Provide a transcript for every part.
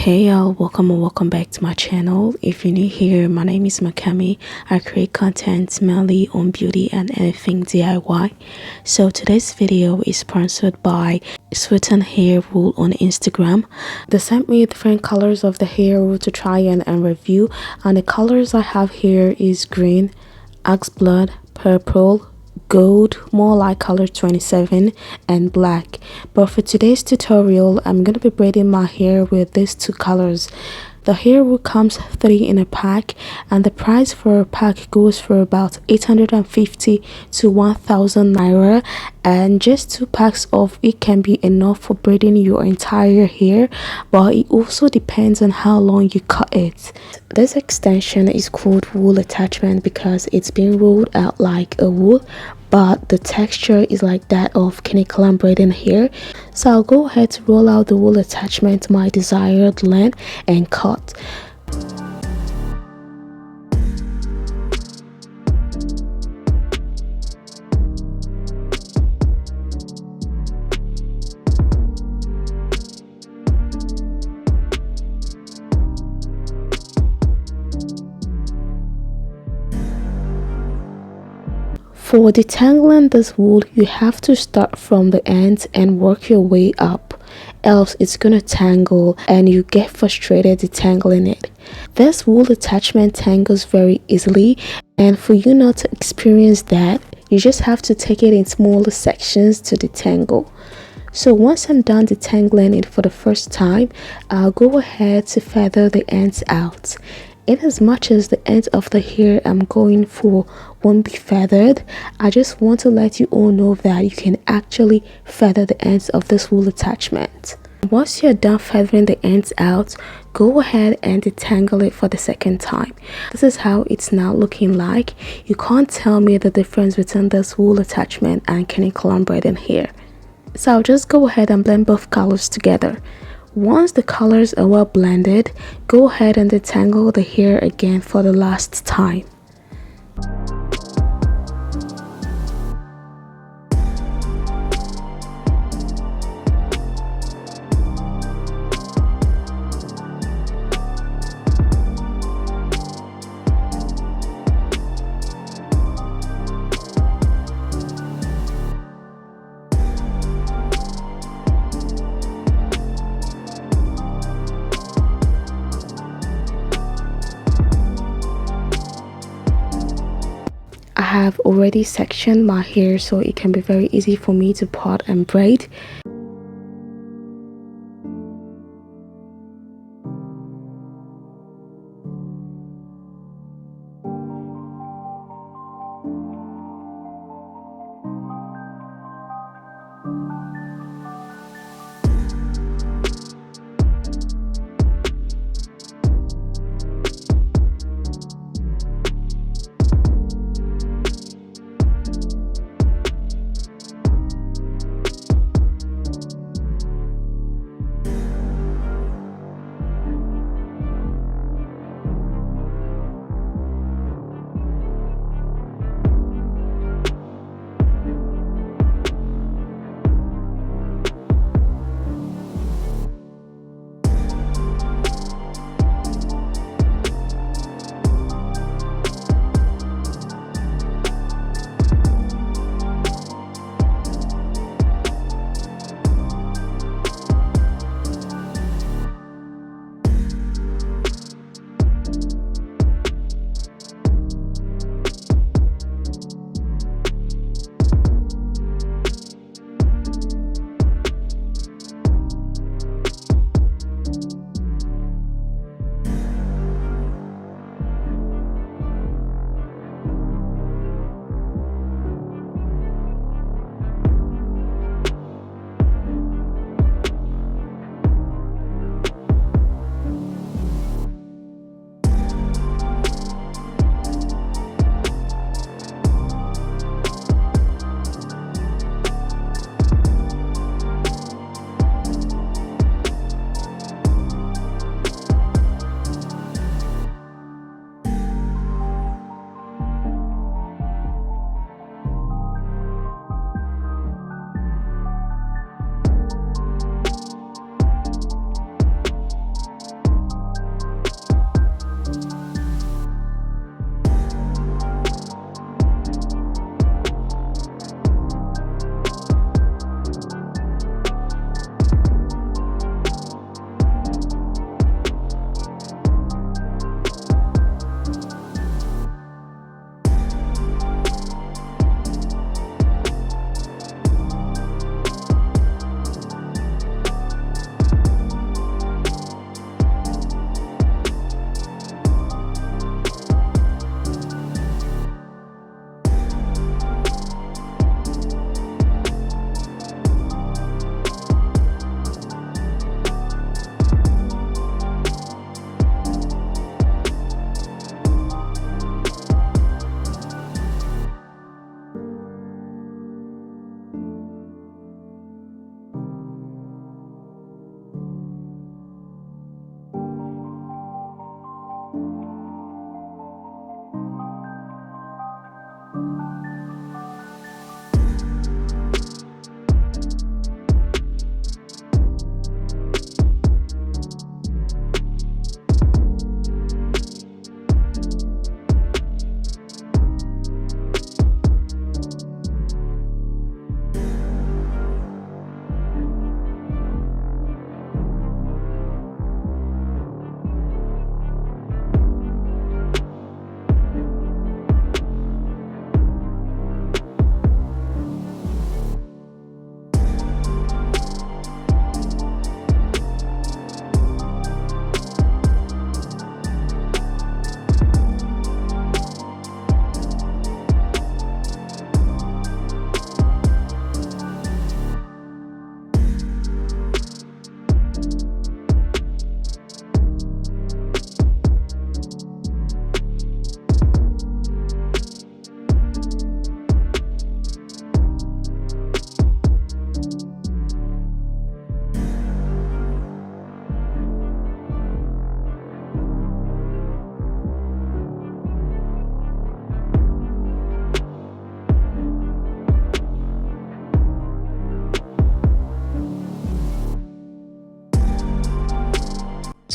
Hey y'all, welcome back to my channel. If you're new here, my name is Macamy. I create content mainly on beauty and anything DIY. So today's video is sponsored by Sweeten Hair Wool on Instagram. They sent me different colors of the hair wool to try and review, and the colors I have here is green, ox blood, purple, gold, more like color 27, and black. But for today's tutorial, I'm going to be braiding my hair with these two colors. The hair wool comes 3 in a pack, and the price for a pack goes for about 850 to 1000 naira, and just 2 packs of it can be enough for braiding your entire hair, but it also depends on how long you cut it. This extension is called wool attachment because it's being rolled out like a wool, but the texture is like that of Knotless braiding hair. So I'll go ahead to roll out the wool attachment to my desired length and cut. For detangling this wool, you have to start from the ends and work your way up, else it's gonna tangle and you get frustrated detangling it. This wool attachment tangles very easily, and for you not to experience that, you just have to take it in smaller sections to detangle. So once I'm done detangling it for the first time, I'll go ahead to feather the ends out. In as much as the ends of the hair I'm going for won't be feathered, I just want to let you all know that you can actually feather the ends of this wool attachment. Once you're done feathering the ends out, go ahead and detangle it for the second time. This is how it's now looking like. You can't tell me the difference between this wool attachment and Knotless braiding hair. So I'll just go ahead and blend both colors together. Once the colors are well blended, go ahead and detangle the hair again for the last time. I have already sectioned my hair so it can be very easy for me to part and braid.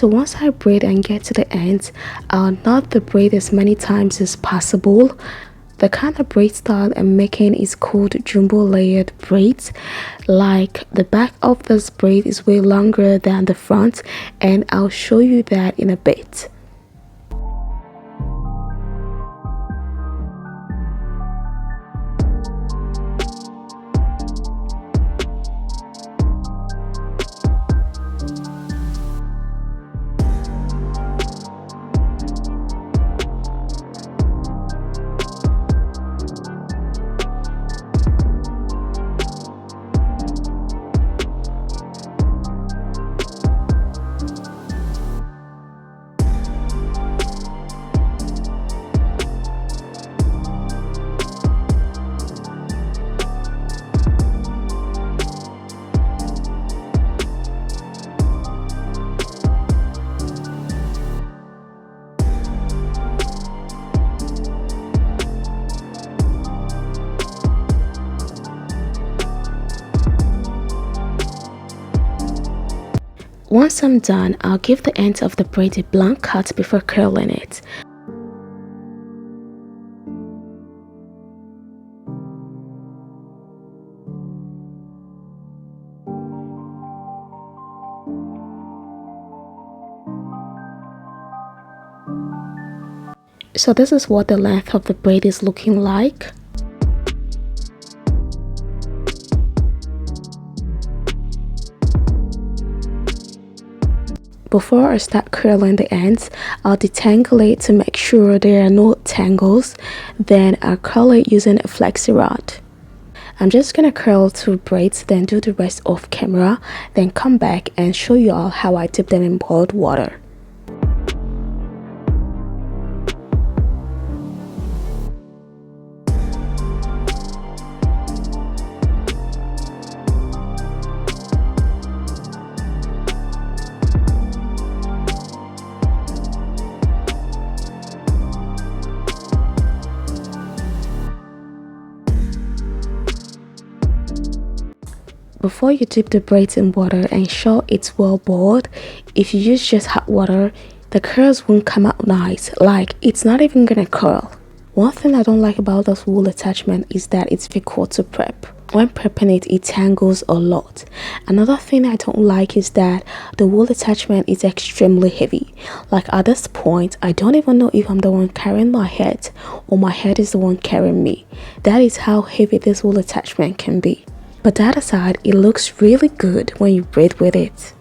So once I braid and get to the ends, I'll knot the braid as many times as possible. The kind of braid style I'm making is called jumbo layered braids. Like, the back of this braid is way longer than the front, and I'll show you that in a bit. Once I'm done, I'll give the ends of the braid a blunt cut before curling it. So this is what the length of the braid is looking like. Before I start curling the ends, I'll detangle it to make sure there are no tangles. Then I'll curl it using a flexi rod. I'm just gonna curl 2 braids, then do the rest off camera, then come back and show you all how I dip them in boiled water. Before you dip the braids in water, ensure it's well boiled. If you use just hot water, the curls won't come out nice, like it's not even gonna curl. One thing I don't like about this wool attachment is that it's difficult to prep. When prepping it, it tangles a lot. Another thing I don't like is that the wool attachment is extremely heavy. Like, at this point, I don't even know if I'm the one carrying my head or my head is the one carrying me. That is how heavy this wool attachment can be. But that aside, it looks really good when you braid with it.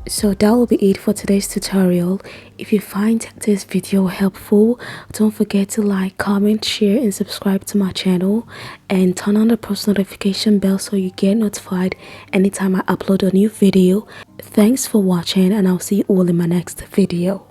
So that will be it for today's tutorial. If you find this video helpful, don't forget to like, comment, share and subscribe to my channel, and turn on the post notification bell so you get notified anytime I upload a new video. Thanks for watching, and I'll see you all in my next video.